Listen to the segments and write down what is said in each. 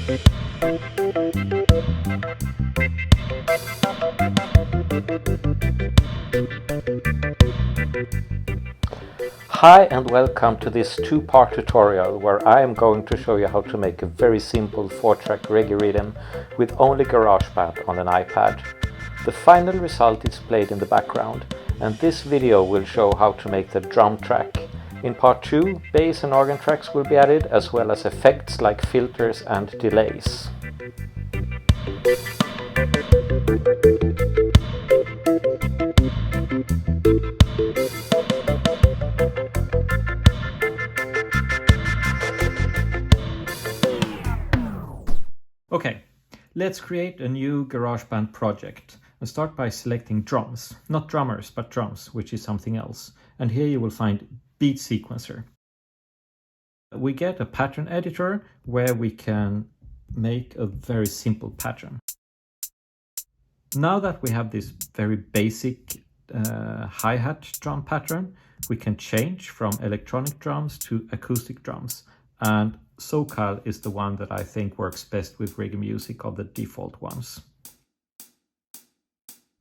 Hi and welcome to this two-part tutorial where I am going to show you how to make a very simple 4-track reggae rhythm with only GarageBand on an iPad. The final result is played in the background, and this video will show how to make the drum track. In part 2, bass and organ tracks will be added, as well as effects like filters and delays. Okay, let's create a new GarageBand project and start by selecting drums, not drummers, but drums, which is something else. And here you will find beat sequencer. We get a pattern editor where we can make a very simple pattern. Now that we have this very basic hi-hat drum pattern, we can change from electronic drums to acoustic drums. And SoCal is the one that I think works best with reggae music of the default ones.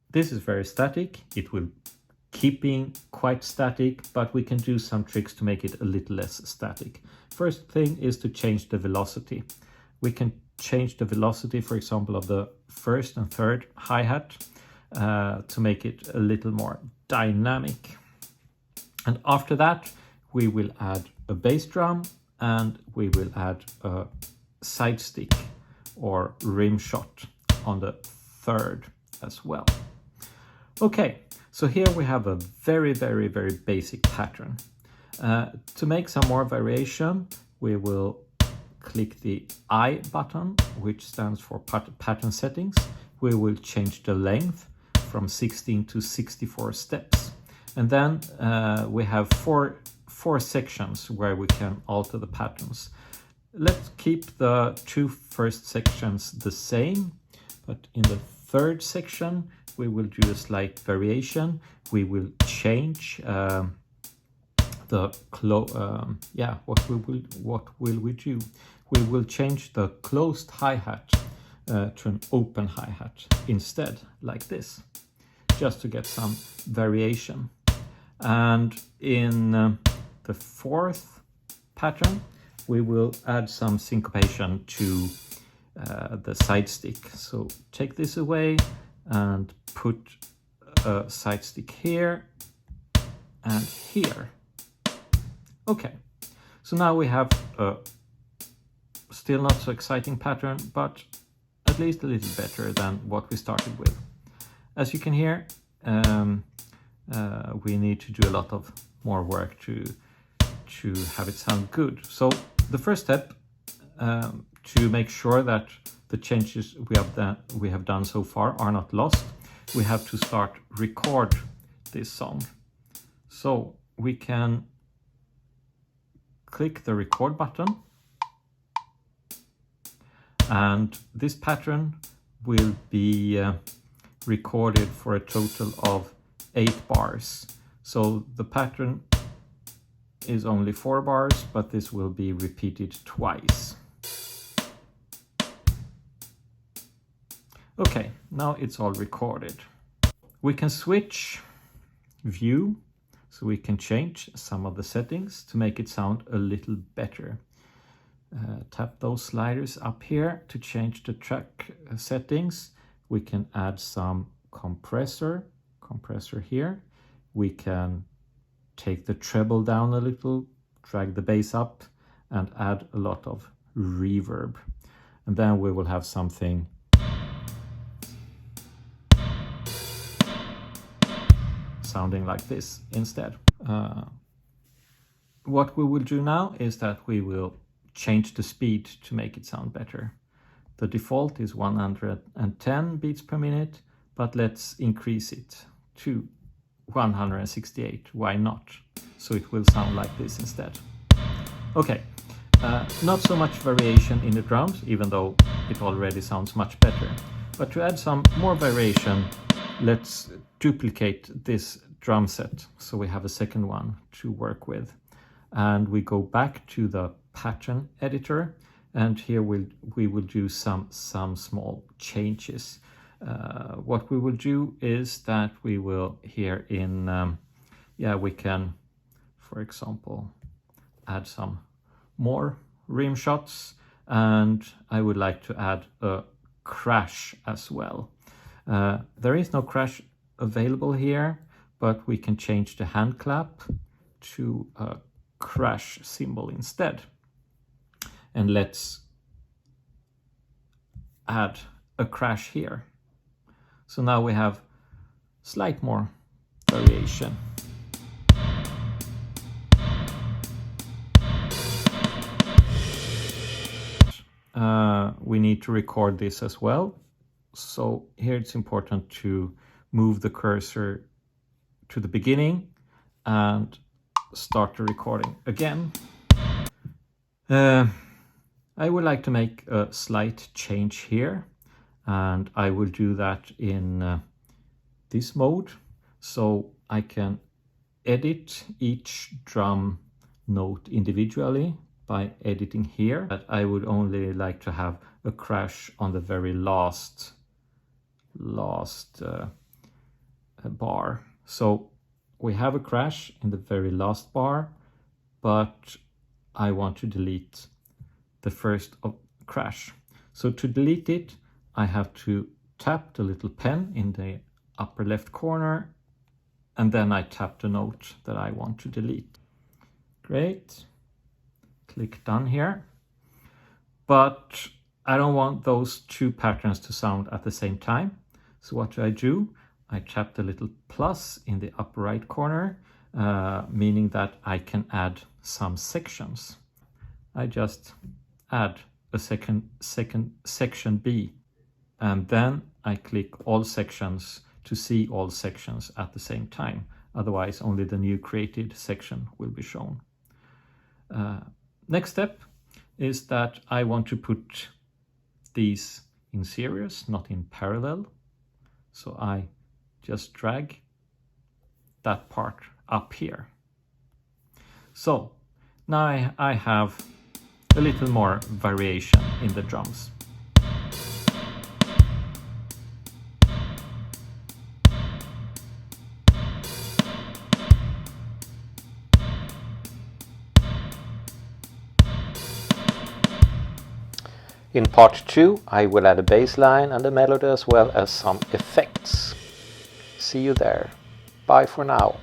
This is very static. It will keep being quite static, but we can do some tricks to make it a little less static. First thing is to change the velocity. We can change the velocity, for example, of the first and third hi-hat to make it a little more dynamic. And after that, we will add a bass drum and we will add a side stick or rim shot on the third as well. Okay, so here we have a very basic pattern. To make some more variation, we will click the I button, which stands for pattern settings. We will change the length from 16 to 64 steps. And then we have four sections where we can alter the patterns. Let's keep the two first sections the same, but in the third section we will do a slight variation. We will change what will we do? We will change the closed hi-hat to an open hi-hat instead, like this, just to get some variation. And in the fourth pattern, we will add some syncopation to the side stick. So take this away and put a side stick here and here. Okay, so now we have a still not so exciting pattern, but at least a little better than what we started with. As you can hear, we need to do a lot of more work to have it sound good. So the first step to make sure that the changes we have done so far are not lost, we have to start record this song. So we can click the record button, and this pattern will be recorded for a total of 8 bars. So the pattern is only 4 bars, but this will be repeated twice. Okay, now it's all recorded. We can switch view, so we can change some of the settings to make it sound a little better. Tap those sliders up here to change the track settings. We can add some compressor here. We can take the treble down a little, drag the bass up, and add a lot of reverb. And then we will have something sounding like this instead. What we will do now is that we will change the speed to make it sound better. The default is 110 beats per minute, but let's increase it to 168. Why not? So it will sound like this instead. Okay, not so much variation in the drums, even though it already sounds much better. But to add some more variation, let's duplicate this drum set so we have a second one to work with. And we go back to the pattern editor and here we will do some small changes. What we will do is that we will here in we can, for example, add some more rim shots, and I would like to add a crash as well. There is no crash available here, but we can change the hand clap to a crash symbol instead. And let's add a crash here. So now we have slight more variation. We need to record this as well. So here it's important to move the cursor to the beginning and start the recording again. I would like to make a slight change here, and I will do that in this mode, so I can edit each drum note individually by editing here. But I would only like to have a crash on the very last bar. So we have a crash in the very last bar, but I want to delete the first crash. So to delete it, I have to tap the little pen in the upper left corner, and then I tap the note that I want to delete. Great. Click done here. But I don't want those two patterns to sound at the same time. So what do? I tap the little plus in the upper right corner, meaning that I can add some sections. I just add a second section B, and then I click all sections to see all sections at the same time. Otherwise, only the new created section will be shown. Next step is that I want to put these in series, not in parallel. So I just drag that part up here. So now I have a little more variation in the drums. In part 2, I will add a bass line and a melody as well as some effects. See you there. Bye for now.